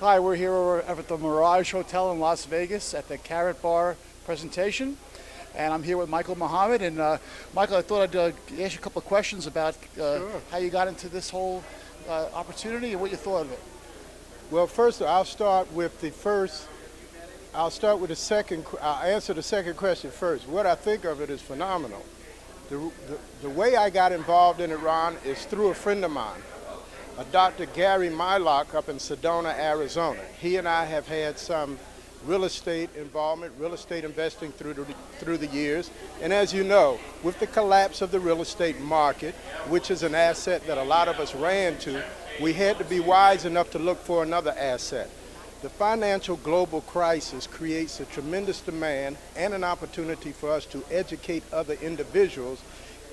Hi, we're here at the Mirage Hotel in Las Vegas at the Karatbars presentation, and I'm here with Michael Muhammad. And Michael, I thought I'd ask you a couple of questions about Sure. how you got into this whole opportunity and what you thought of it. Well, first, I'll start with the first. I'll start with the second. I'll answer the second question first. What I think of it is phenomenal. The way I got involved in it, Ron, is through a friend of mine, a Dr. Gary Mylock up in Sedona, Arizona. He and I have had some real estate involvement, real estate investing through the years. And as you know, with the collapse of the real estate market, which is an asset that a lot of us ran to, we had to be wise enough to look for another asset. The financial global crisis creates a tremendous demand and an opportunity for us to educate other individuals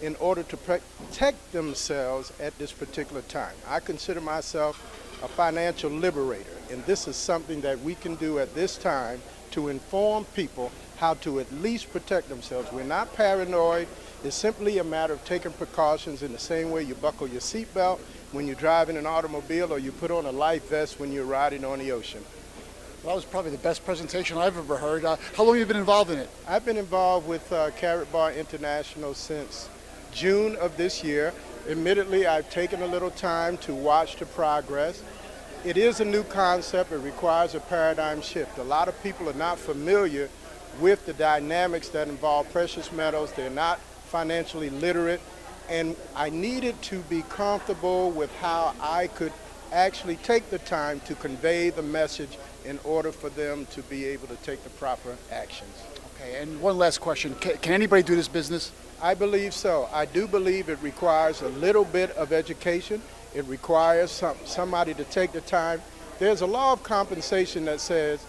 in order to protect themselves at this particular time. I consider myself a financial liberator, and this is something that we can do at this time to inform people how to at least protect themselves. We're not paranoid. It's simply a matter of taking precautions in the same way you buckle your seatbelt when you're driving an automobile or you put on a life vest when you're riding on the ocean. Well, that was probably the best presentation I've ever heard. How long have you been involved in it? I've been involved with Karatbars International since June of this year. Admittedly, I've taken a little time to watch the progress. It is a new concept. It requires a paradigm shift. A lot of people are not familiar with the dynamics that involve precious metals. They're not financially literate. And I needed to be comfortable with how I could actually take the time to convey the message in order for them to be able to take the proper actions. Okay, and one last question. Can anybody do this business? I believe so. I do believe it requires a little bit of education. It requires somebody to take the time. There's a law of compensation that says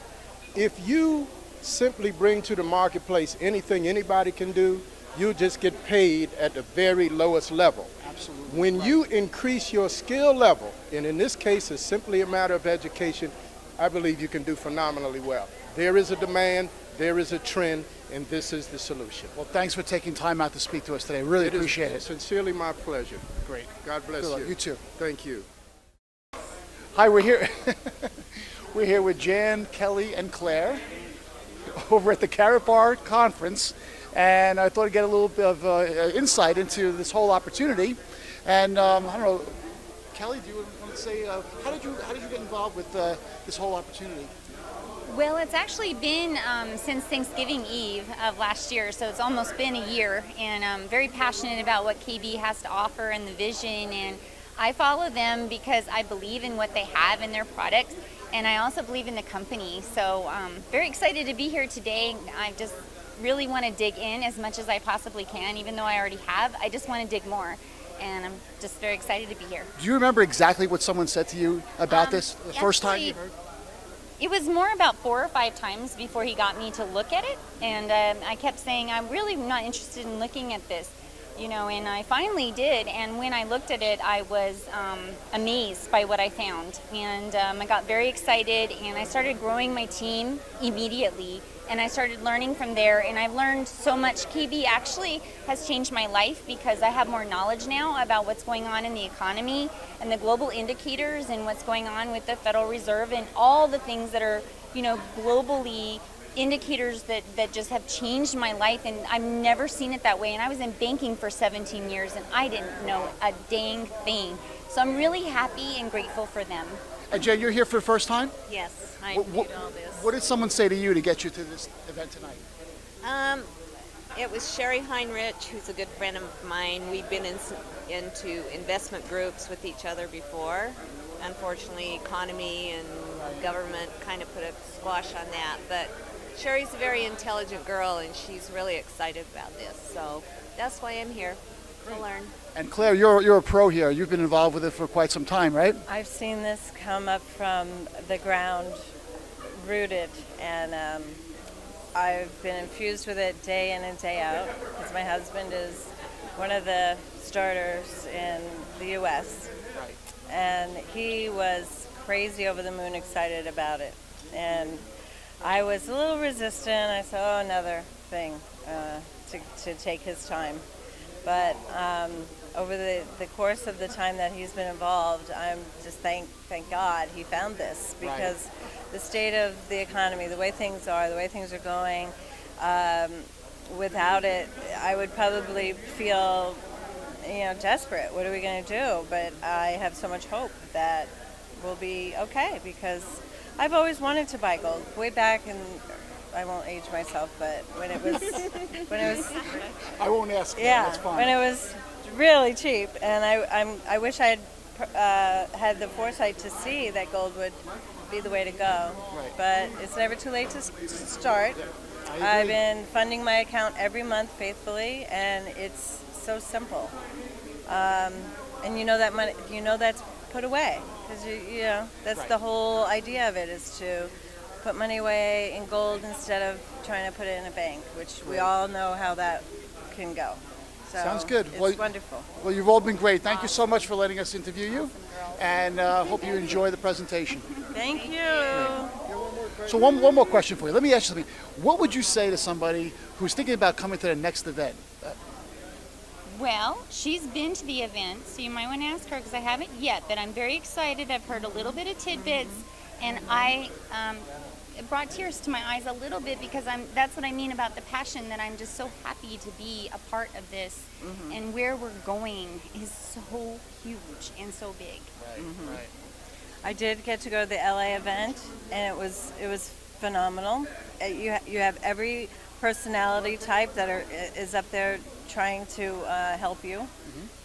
if you simply bring to the marketplace anything anybody can do, you just get paid at the very lowest level. Absolutely. When you increase your skill level, and in this case it's simply a matter of education, I believe you can do phenomenally well. There is a demand, there is a trend, and this is the solution. Well, thanks for taking time out to speak to us today. Really appreciate it. Sincerely my pleasure. Great. God bless Good luck. you. You too. Thank you. Hi, we're here. We're here with Jan, Kelly, and Claire over at the Karatbars conference, and I thought I'd get a little bit of insight into this whole opportunity. And I don't know, Kelly, do you want to say how did you get involved with this whole opportunity? Well, it's actually been since Thanksgiving Eve of last year, so it's almost been a year, and I'm very passionate about what KB has to offer and the vision, and I follow them because I believe in what they have in their products, and I also believe in the company. So very excited to be here today. I just really want to dig in as much as I possibly can, even though I already have. I just want to dig more, and I'm just very excited to be here. Do you remember exactly what someone said to you about this the first time you heard? It was more about 4 or 5 times before he got me to look at it, and I kept saying, I'm really not interested in looking at this, you know, and I finally did, and when I looked at it, I was amazed by what I found, and I got very excited, and I started growing my team immediately, and I started learning from there, and I've learned so much. KB actually has changed my life because I have more knowledge now about what's going on in the economy and the global indicators and what's going on with the Federal Reserve and all the things that are, you know, globally indicators that just have changed my life, and I've never seen it that way. And I was in banking for 17 years and I didn't know a dang thing. So I'm really happy and grateful for them. And Jen, you're here for the first time? Yes, I What- viewed all this. What did someone say to you to get you to this event tonight? It was Sherry Heinrich, who's a good friend of mine. We've been into investment groups with each other before. Unfortunately, economy and government kind of put a squash on that. But Sherry's a very intelligent girl, and she's really excited about this. So that's why I'm here, to learn. And Claire, you're a pro here. You've been involved with it for quite some time, right? I've seen this come up from the ground, rooted, and I've been infused with it day in and day out because my husband is one of the starters in the U.S. Right. And he was crazy over the moon excited about it. And I was a little resistant. I said, oh, another thing to take his time. But over the course of the time that he's been involved, I'm just thank God he found this, because the state of the economy, the way things are going, without it, I would probably feel, desperate. What are we going to do? But I have so much hope that we'll be okay, because I've always wanted to buy gold. Way back in, I won't age myself, but when it was, I won't ask. yeah, That's fine. when it was really cheap, and I wish I had had the foresight to see that gold would be the way to go. Right. But it's never too late to start. I've been funding my account every month faithfully, and it's so simple. And that money, that's put away, because that's the whole idea of it, is to put money away in gold instead of trying to put it in a bank, which we all know how that can go. So Sounds good. It's wonderful. Well, you've all been great. Thank you so much for letting us interview you, and hope you enjoy the presentation. Thank you. So one more question for you. Let me ask you something. What would you say to somebody who's thinking about coming to the next event? Well, she's been to the event, so you might want to ask her, because I haven't yet, but I'm very excited. I've heard a little bit of tidbits, and it brought tears to my eyes a little bit, because that's what I mean about the passion, that I'm just so happy to be a part of this, and where we're going is so huge and so big. Right. I did get to go to the LA event, and it was phenomenal. You have every personality type that is up there trying to help you,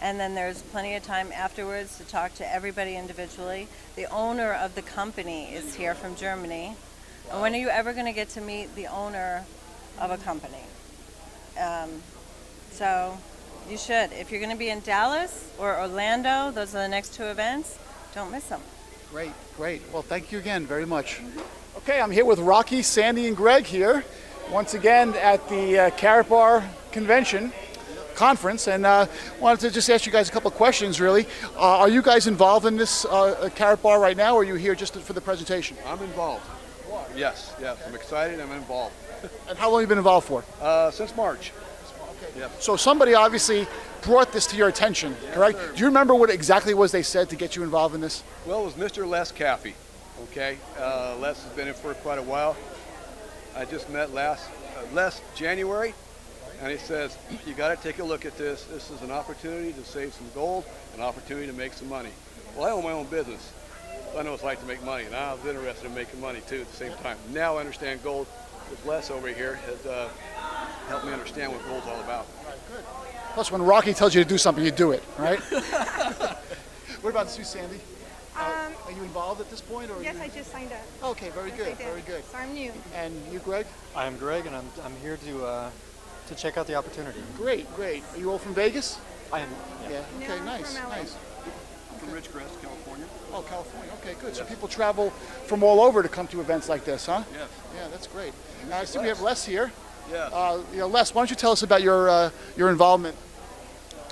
and then there's plenty of time afterwards to talk to everybody individually. The owner of the company is here from Germany. And when are you ever going to get to meet the owner of a company? So you should. If you're going to be in Dallas or Orlando, those are the next two events, don't miss them. Great. Well, thank you again very much. Okay, I'm here with Rocky, Sandy, and Greg here, once again at the Karatbar conference, and wanted to just ask you guys a couple of questions, really. Are you guys involved in this Karatbar right now, or are you here just for the presentation? I'm involved. Yes, I'm excited. I'm involved. And how long have you been involved for? Since March. Okay. Yep. So somebody obviously brought this to your attention, correct? Yes, sir. Do you remember what exactly was they said to get you involved in this? Well, it was Mr. Les Caffey. Okay, Les has been in for quite a while. I just met Les January, and he says, you got to take a look at this. This is an opportunity to save some gold, an opportunity to make some money. Well, I own my own business. I know what it's like to make money, and I was interested in making money too at the same time. Now I understand gold. With Les over here has helped me understand what gold's all about. Good. Plus, when Rocky tells you to do something, you do it, right? What about you, Sandy? Are you involved at this point? Or Yes, I just signed up. Okay, very Yes, good, I did. very good. So I'm new. And you, Greg? I'm Greg, and I'm here to check out the opportunity. Great. Are you all from Vegas? I am. Yeah. Yeah. No, Okay, I'm nice. from LA. From Ridgecrest, California. Oh, California. Okay, good. So people travel from all over to come to events like this, huh? Yes. Yeah, that's great. I see we have Les here. Yes. Les, why don't you tell us about your involvement?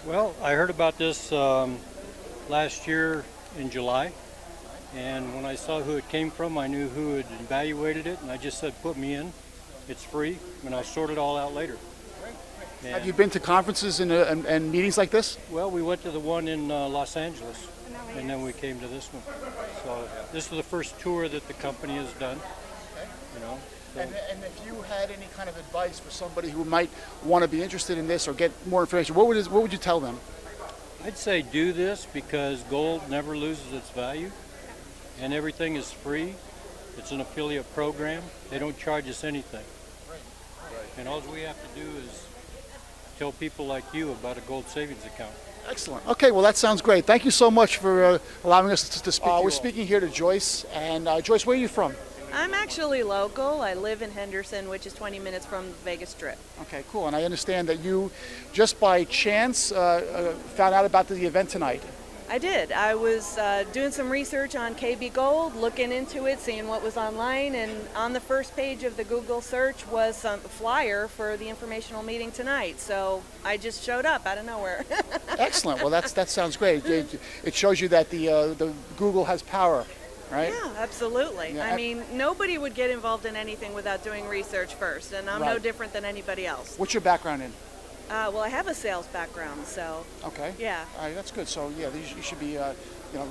Well, I heard about this last year in July, and when I saw who it came from, I knew who had evaluated it, and I just said, put me in. It's free, and I'll sort it all out later. And, Have you been to conferences and meetings like this? well, we went to the one in Los Angeles, and then we came to this one. So this is the first tour that the company has done. You know. So. And if you had any kind of advice for somebody who might want to be interested in this or get more information, what would you tell them? I'd say do this because gold never loses its value, and everything is free. It's an affiliate program. They don't charge us anything. And all we have to do is tell people like you about a gold savings account. Excellent. Okay, well, that sounds great. Thank you so much for allowing us to speak. We're speaking here to Joyce. And Joyce, where are you from? I'm actually local. I live in Henderson, which is 20 minutes from the Vegas Strip. Okay, cool. And I understand that you, just by chance, found out about the event tonight. I did. I was doing some research on KB Gold, looking into it, seeing what was online, and on the first page of the Google search was a flyer for the informational meeting tonight. So I just showed up out of nowhere. Excellent. Well, that sounds great. It shows you that the Google has power, right? Yeah, absolutely. Yeah, I mean, nobody would get involved in anything without doing research first, and I'm no Right. different than anybody else. What's your background in? Well, I have a sales background, so Okay. yeah, All right, that's good. So yeah, you should be,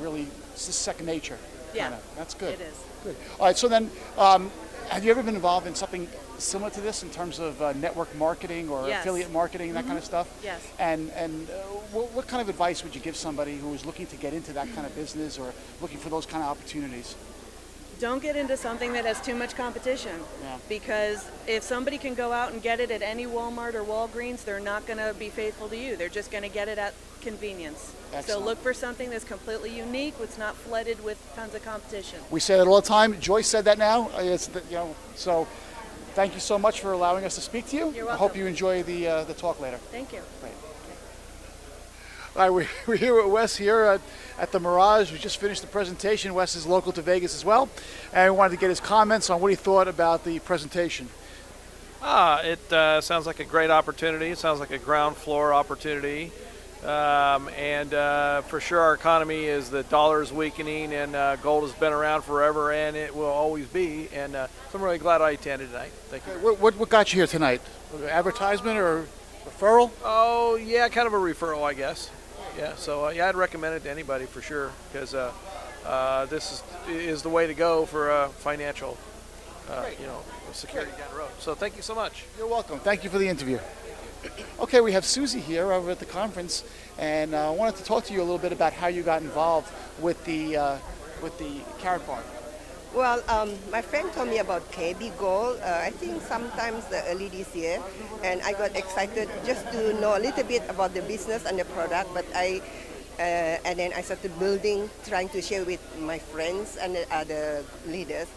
really it's just second nature. Yeah. Kinda. That's good. it is. Good. All right. So then, have you ever been involved in something similar to this in terms of network marketing or Yes. affiliate marketing, that kind of stuff? Yes. And what kind of advice would you give somebody who is looking to get into that kind of business or looking for those kind of opportunities? Don't get into something that has too much competition. Yeah. Because if somebody can go out and get it at any Walmart or Walgreens, they're not going to be faithful to you. They're just going to get it at convenience. Excellent. So look for something that's completely unique, that's not flooded with tons of competition. We say that all the time. Joyce said that now. So thank you so much for allowing us to speak to you. You're I hope welcome. you enjoy the talk later. Thank you. All right, we're here with Wes here at the Mirage. We just finished the presentation. Wes is local to Vegas as well, and we wanted to get his comments on what he thought about the presentation. It sounds like a great opportunity. It sounds like a ground floor opportunity. And for sure our economy is the dollar is weakening, and gold has been around forever, and it will always be. And so I'm really glad I attended tonight. Thank you. What got you here tonight? Advertisement or referral? Oh, yeah, kind of a referral, I guess. Yeah, so yeah, I'd recommend it to anybody for sure, because this is the way to go for financial, security down the road. So thank you so much. You're welcome. Thank you for the interview. Okay, we have Susie here over at the conference, and I wanted to talk to you a little bit about how you got involved with the Karatbar. Well, my friend told me about KB Gold, I think sometimes early this year, and I got excited just to know a little bit about the business and the product, but and then I started building, trying to share with my friends and the other leaders.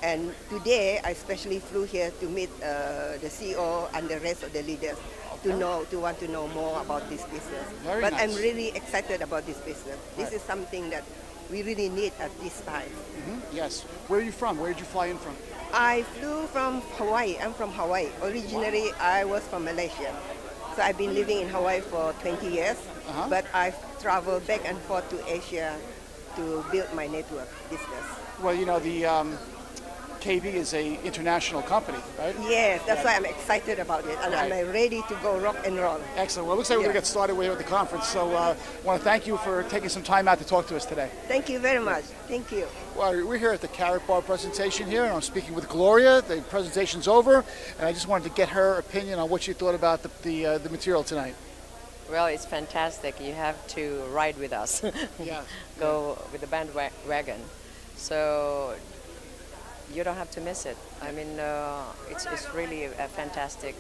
And today, I especially flew here to meet the CEO and the rest of the leaders to want to know more about this business. Very but nice. I'm really excited about this business. This is something that we really need at this time. Mm-hmm. Yes. Where are you from? Where did you fly in from? I flew from Hawaii. I'm from Hawaii. Originally, I was from Malaysia. So I've been living in Hawaii for 20 years, but I've traveled back and forth to Asia to build my network business. Well, the KB is a international company, right? Yes, that's why I'm excited about it, and I'm ready to go rock and roll. Excellent. Well, it looks like we're going to get started with the conference, so I want to thank you for taking some time out to talk to us today. Thank you very much. Thank you. Well, we're here at the Karatbar presentation here, and I'm speaking with Gloria. The presentation's over, and I just wanted to get her opinion on what she thought about the material tonight. Well, it's fantastic. You have to ride with us. Yeah. Go with the bandwagon. So you don't have to miss it. I mean, it's really a fantastic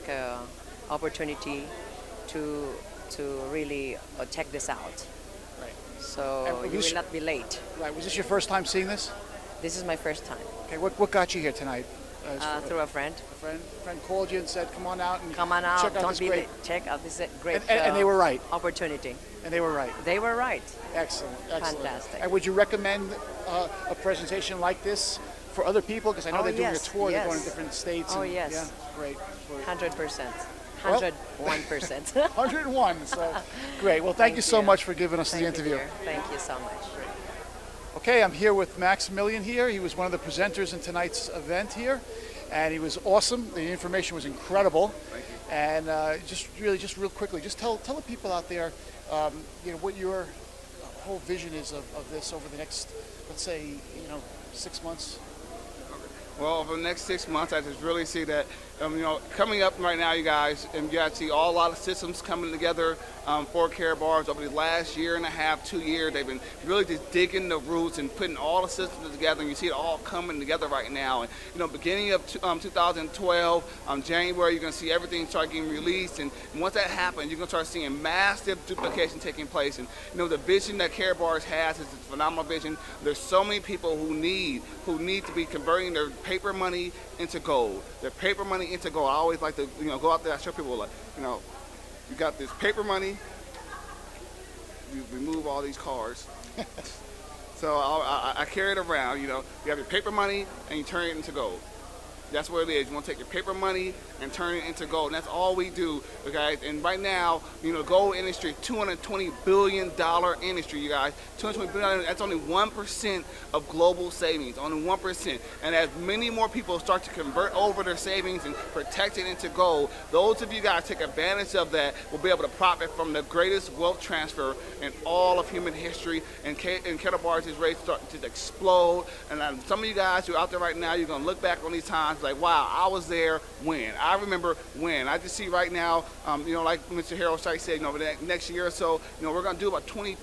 opportunity to really check this out. Right. So you will not be late. Right. Was this your first time seeing this? This is my first time. Okay. What got you here tonight? Through a friend. A friend called you and said, "Come on out and Come on out. check out Don't this be great." late. Check out this great. And they were right. Opportunity. And they were right. They were right. Excellent. Excellent. Fantastic. And would you recommend a presentation like this for other people? Because I know they're doing a tour. They're going to different states. Oh, and, yes. Yeah, great. 100%. Well, 101%. 101. So great. Well, thank you so much for giving us the interview. Dear. Thank you so much. Okay, I'm here with Maximilian here. He was one of the presenters in tonight's event here, and he was awesome. The information was incredible. And just real quickly, just tell the people out there, what your whole vision is of this over the next, let's say, 6 months. Well, over the next 6 months, I just really see that, coming up right now, you guys, and you guys see a lot of systems coming together for Karatbars over the last year and a half, 2 years. They've been really just digging the roots and putting all the systems together, and you see it all coming together right now. And, beginning of 2012, January, you're going to see everything start getting released, and once that happens, you're going to start seeing massive duplication taking place. And, the vision that Karatbars has is a phenomenal vision. There's so many people who need to be converting their paper money into gold. Their paper money into gold. I always like to, go out there. I show people you got this paper money. You remove all these cards. So I carry it around. You have your paper money and you turn it into gold. That's what it is. You want to take your paper money and turn it into gold. And that's all we do, okay? And right now, the gold industry, $220 billion industry, you guys. $220 billion, that's only 1% of global savings, only 1%. And as many more people start to convert over their savings and protect it into gold, those of you guys take advantage of that will be able to profit from the greatest wealth transfer in all of human history. And Karatbars is ready to start to explode. And some of you guys who are out there right now, you're going to look back on these times like, wow, I was there when. I remember when. I just see right now, like Mr. Harold Stice said, over the next year or so, we're going to do about 20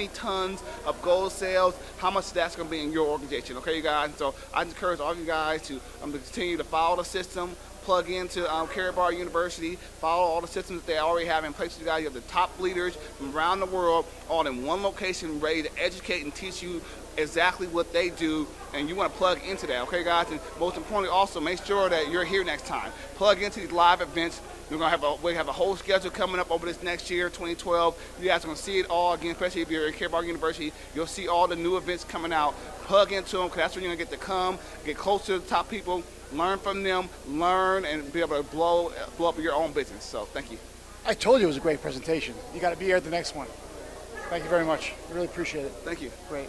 tons of gold sales. How much that's going to be in your organization, okay, you guys? So I encourage all of you guys to continue to follow the system, plug into Karatbars University, follow all the systems that they already have in place. You guys, you have the top leaders from around the world all in one location, ready to educate and teach you exactly what they do, and you want to plug into that, okay, guys? And most importantly, also make sure that you're here next time. Plug into these live events. We have a whole schedule coming up over this next year, 2012. You guys are going to see it all again, especially if you're at Karatbars University. You'll see all the new events coming out. Plug into them, because that's when you're going to get to come, get close to the top people, learn from them, and be able to blow up your own business. So thank you. I told you it was a great presentation. You got to be here at the next one. Thank you very much. I really appreciate it. Thank you. Great.